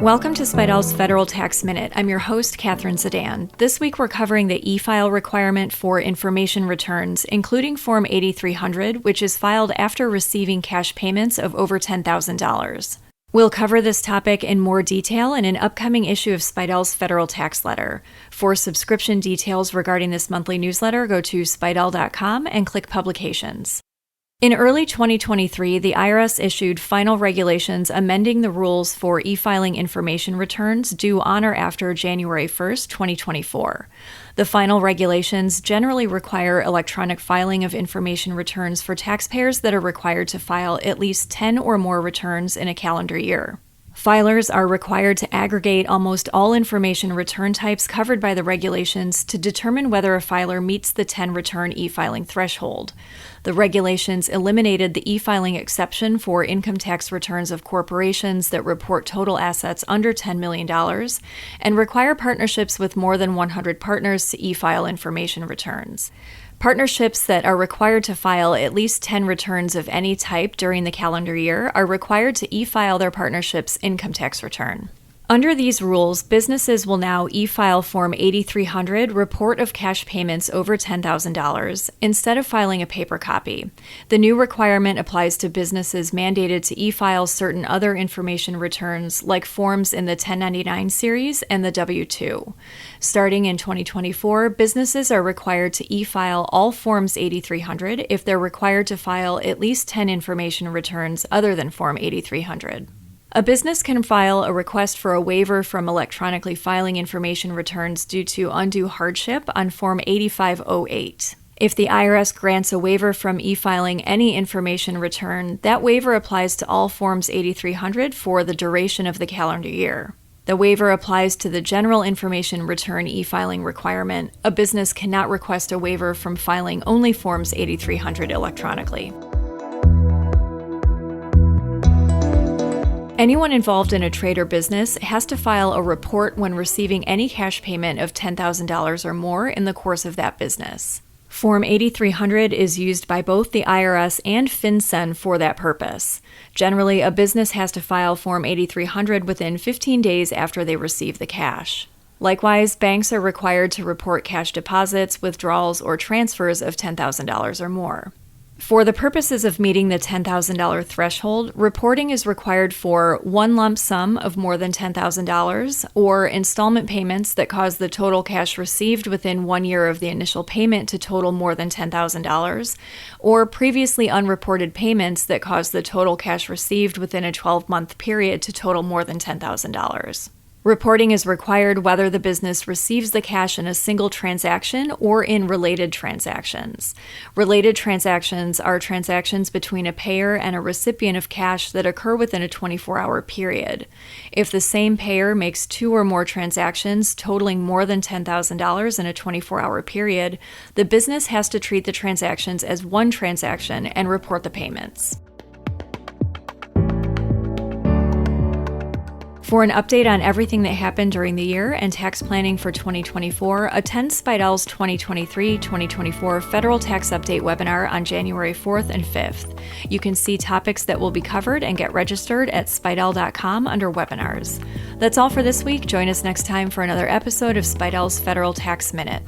Welcome to Spidell's Federal Tax Minute. I'm your host, Catherine Zidane. This week we're covering the e-file requirement for information returns, including Form 8300, which is filed after receiving cash payments of over $10,000. We'll cover this topic in more detail in an upcoming issue of Spidell's Federal Tax Letter. For subscription details regarding this monthly newsletter, go to spidell.com and click Publications. In early 2023, the IRS issued final regulations amending the rules for e-filing information returns due on or after January 1, 2024. The final regulations generally require electronic filing of information returns for taxpayers that are required to file at least 10 or more returns in a calendar year. Filers are required to aggregate almost all information return types covered by the regulations to determine whether a filer meets the 10 return e-filing threshold. The regulations eliminated the e-filing exception for income tax returns of corporations that report total assets under $10 million and require partnerships with more than 100 partners to e-file information returns. Partnerships that are required to file at least 10 returns of any type during the calendar year are required to e-file their partnership's income tax return. Under these rules, businesses will now e-file Form 8300, Report of Cash Payments over $10,000, instead of filing a paper copy. The new requirement applies to businesses mandated to e-file certain other information returns, like forms in the 1099 series and the W-2. Starting in 2024, businesses are required to e-file all Forms 8300 if they're required to file at least 10 information returns other than Form 8300. A business can file a request for a waiver from electronically filing information returns due to undue hardship on Form 8508. If the IRS grants a waiver from e-filing any information return, that waiver applies to all Forms 8300 for the duration of the calendar year. The waiver applies to the general information return e-filing requirement. A business cannot request a waiver from filing only Forms 8300 electronically. Anyone involved in a trade or business has to file a report when receiving any cash payment of $10,000 or more in the course of that business. Form 8300 is used by both the IRS and FinCEN for that purpose. Generally, a business has to file Form 8300 within 15 days after they receive the cash. Likewise, banks are required to report cash deposits, withdrawals, or transfers of $10,000 or more. For the purposes of meeting the $10,000 threshold, reporting is required for one lump sum of more than $10,000 or installment payments that cause the total cash received within 1 year of the initial payment to total more than $10,000, or previously unreported payments that cause the total cash received within a 12-month period to total more than $10,000. Reporting is required whether the business receives the cash in a single transaction or in related transactions. Related transactions are transactions between a payer and a recipient of cash that occur within a 24-hour period. If the same payer makes 2 or more transactions totaling more than $10,000 in a 24-hour period, the business has to treat the transactions as one transaction and report the payments. For an update on everything that happened during the year and tax planning for 2024, attend Spidell's 2023-2024 Federal Tax Update webinar on January 4th and 5th. You can see topics that will be covered and get registered at spidell.com under webinars. That's all for this week. Join us next time for another episode of Spidell's Federal Tax Minute.